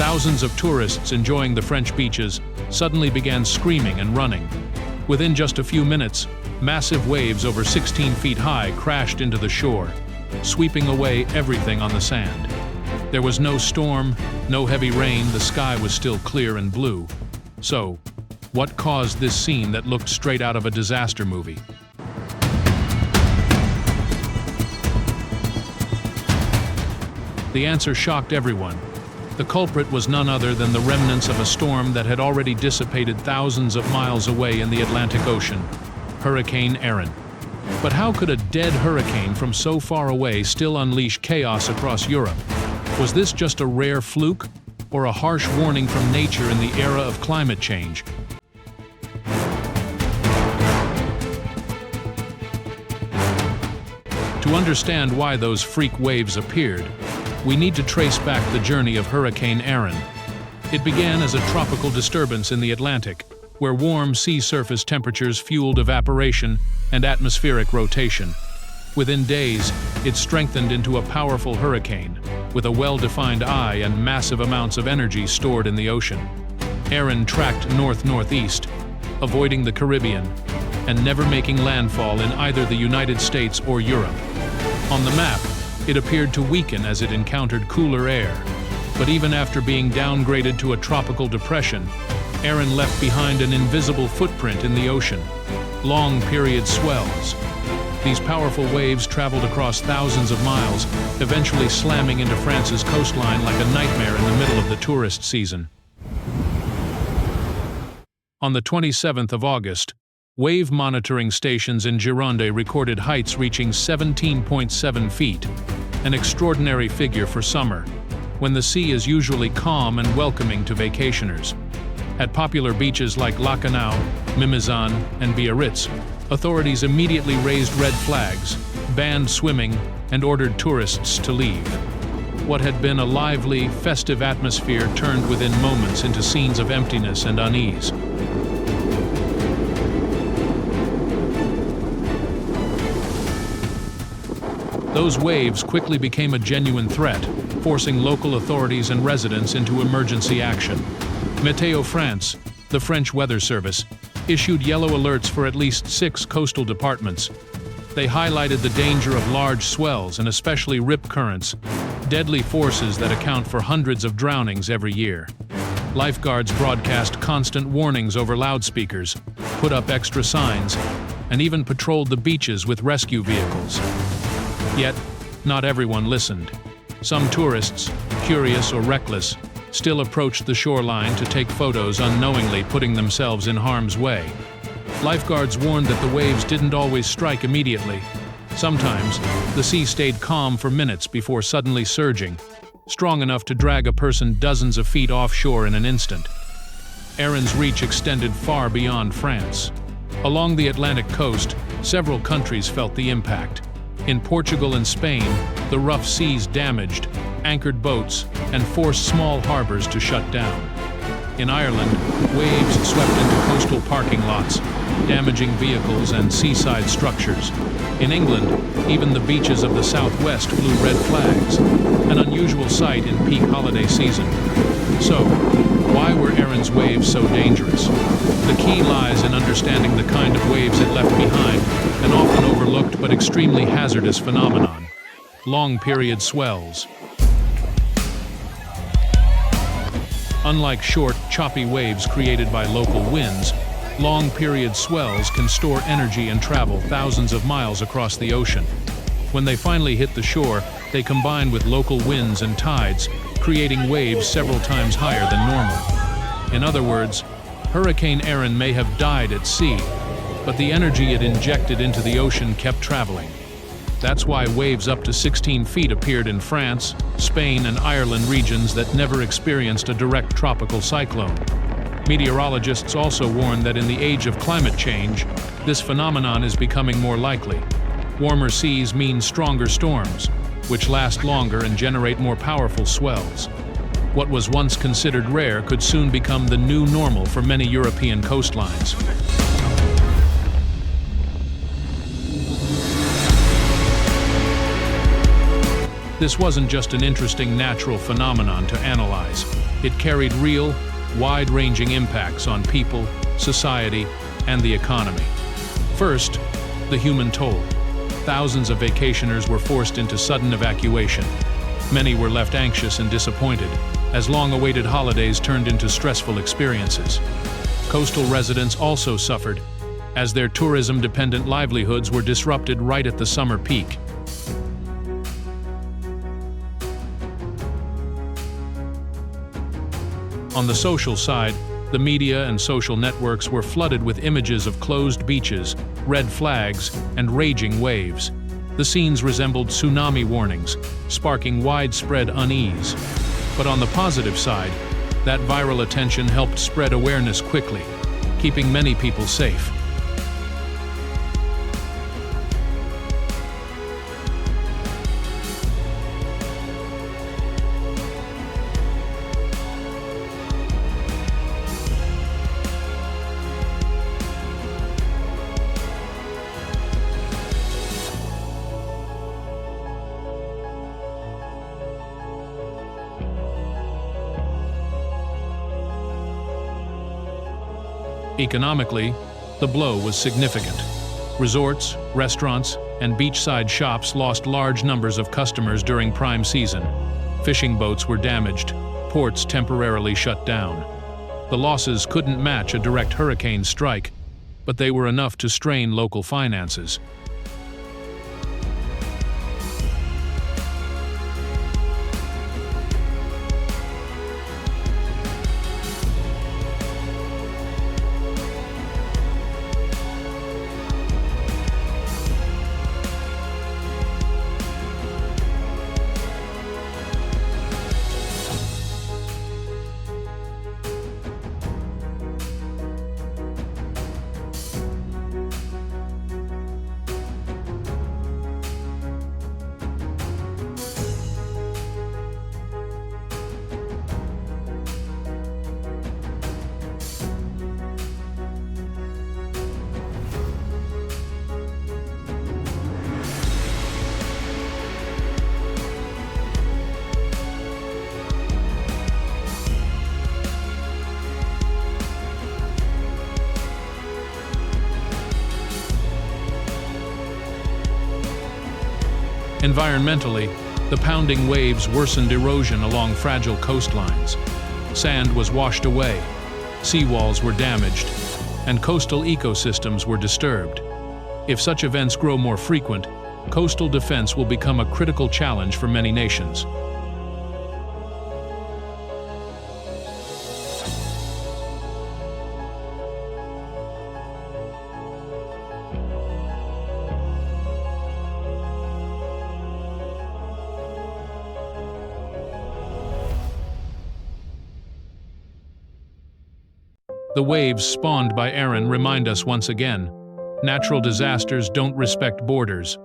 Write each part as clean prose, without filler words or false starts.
Thousands of tourists enjoying the French beaches suddenly began screaming and running. Within just a few minutes, massive waves over 16 feet high crashed into the shore, sweeping away everything on the sand. There was no storm, no heavy rain, the sky was still clear and blue. So, what caused this scene that looked straight out of a disaster movie? The answer shocked everyone. The culprit was none other than the remnants of a storm that had already dissipated thousands of miles away in the Atlantic Ocean, Hurricane Erin. But how could a dead hurricane from so far away still unleash chaos across Europe? Was this just a rare fluke, or a harsh warning from nature in the era of climate change? To understand why those freak waves appeared, we need to trace back the journey of Hurricane Erin. It began as a tropical disturbance in the Atlantic, where warm sea surface temperatures fueled evaporation and atmospheric rotation. Within days, it strengthened into a powerful hurricane, with a well-defined eye and massive amounts of energy stored in the ocean. Erin tracked north-northeast, avoiding the Caribbean, and never making landfall in either the United States or Europe. On the map, it appeared to weaken as it encountered cooler air. But even after being downgraded to a tropical depression, Erin left behind an invisible footprint in the ocean: long-period swells. These powerful waves traveled across thousands of miles, eventually slamming into France's coastline like a nightmare in the middle of the tourist season. On the 27th of August, wave monitoring stations in Gironde recorded heights reaching 17.7 feet, an extraordinary figure for summer, when the sea is usually calm and welcoming to vacationers. At popular beaches like Lacanau, Mimizan, and Biarritz, authorities immediately raised red flags, banned swimming, and ordered tourists to leave. What had been a lively, festive atmosphere turned within moments into scenes of emptiness and unease. Those waves quickly became a genuine threat, forcing local authorities and residents into emergency action. Météo France, the French weather service, issued yellow alerts for at least 6 coastal departments. They highlighted the danger of large swells and especially rip currents, deadly forces that account for hundreds of drownings every year. Lifeguards broadcast constant warnings over loudspeakers, put up extra signs, and even patrolled the beaches with rescue vehicles. Yet, not everyone listened. Some tourists, curious or reckless, still approached the shoreline to take photos, unknowingly putting themselves in harm's way. Lifeguards warned that the waves didn't always strike immediately. Sometimes, the sea stayed calm for minutes before suddenly surging, strong enough to drag a person dozens of feet offshore in an instant. Erin's reach extended far beyond France. Along the Atlantic coast, several countries felt the impact. In Portugal and Spain, the rough seas damaged, anchored boats, and forced small harbors to shut down. In Ireland, waves swept into coastal parking lots, damaging vehicles and seaside structures. In England, even the beaches of the southwest flew red flags, an unusual sight in peak holiday season. So, why were Erin's waves so dangerous? The key lies in understanding the kind of waves it left behind, an often overlooked but extremely hazardous phenomenon: long-period swells. Unlike short, choppy waves created by local winds, long-period swells can store energy and travel thousands of miles across the ocean. When they finally hit the shore, they combine with local winds and tides, creating waves several times higher than normal. In other words, Hurricane Erin may have died at sea, but the energy it injected into the ocean kept traveling. That's why waves up to 16 feet appeared in France, Spain, and Ireland, regions that never experienced a direct tropical cyclone. Meteorologists also warn that in the age of climate change, this phenomenon is becoming more likely. Warmer seas mean stronger storms, which last longer and generate more powerful swells. What was once considered rare could soon become the new normal for many European coastlines. This wasn't just an interesting natural phenomenon to analyze. It carried real, wide-ranging impacts on people, society, and the economy. First, the human toll. Thousands of vacationers were forced into sudden evacuation. Many were left anxious and disappointed, as long-awaited holidays turned into stressful experiences. Coastal residents also suffered, as their tourism-dependent livelihoods were disrupted right at the summer peak. On the social side, the media and social networks were flooded with images of closed beaches, red flags, and raging waves. The scenes resembled tsunami warnings, sparking widespread unease. But on the positive side, that viral attention helped spread awareness quickly, keeping many people safe. Economically, the blow was significant. Resorts, restaurants, and beachside shops lost large numbers of customers during prime season. Fishing boats were damaged, ports temporarily shut down. The losses couldn't match a direct hurricane strike, but they were enough to strain local finances. Environmentally, the pounding waves worsened erosion along fragile coastlines. Sand was washed away, seawalls were damaged, and coastal ecosystems were disturbed. If such events grow more frequent, coastal defense will become a critical challenge for many nations. The waves spawned by Erin remind us once again, natural disasters don't respect borders.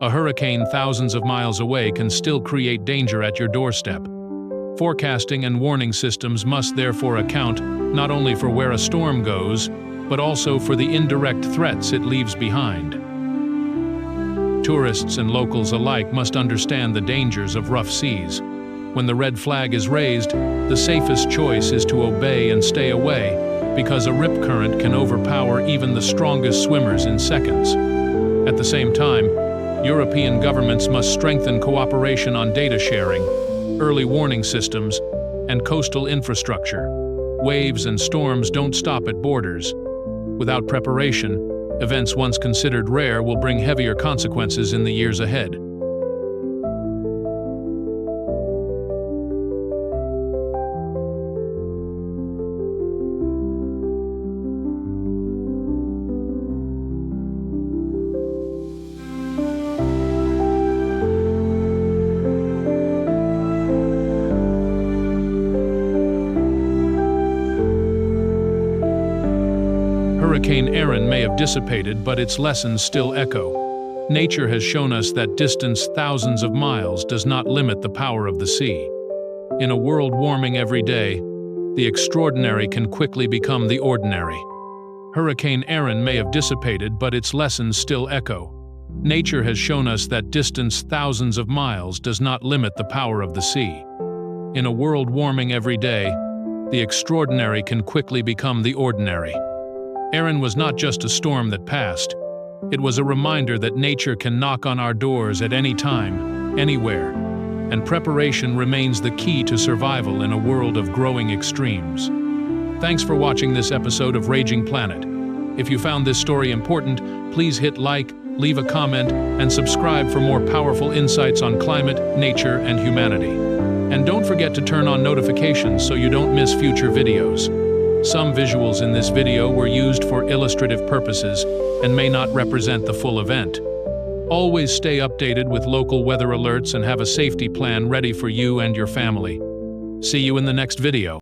A hurricane thousands of miles away can still create danger at your doorstep. Forecasting and warning systems must therefore account not only for where a storm goes, but also for the indirect threats it leaves behind. Tourists and locals alike must understand the dangers of rough seas. When the red flag is raised, the safest choice is to obey and stay away, because a rip current can overpower even the strongest swimmers in seconds. At the same time, European governments must strengthen cooperation on data sharing, early warning systems, and coastal infrastructure. Waves and storms don't stop at borders. Without preparation, events once considered rare will bring heavier consequences in the years ahead. Hurricane Erin may have dissipated, but its lessons still echo. Nature has shown us that distance thousands of miles does not limit the power of the sea. In a world warming every day, the extraordinary can quickly become the ordinary. Hurricane Erin may have dissipated, but its lessons still echo. Nature has shown us that distance thousands of miles does not limit the power of the sea. In a world warming every day, the extraordinary can quickly become the ordinary. Erin was not just a storm that passed. It was a reminder that nature can knock on our doors at any time, anywhere, and preparation remains the key to survival in a world of growing extremes. Thanks for watching this episode of Raging Planet. If you found this story important, please hit like, leave a comment, and subscribe for more powerful insights on climate, nature, and humanity. And don't forget to turn on notifications so you don't miss future videos. Some visuals in this video were used for illustrative purposes and may not represent the full event. Always stay updated with local weather alerts and have a safety plan ready for you and your family. See you in the next video.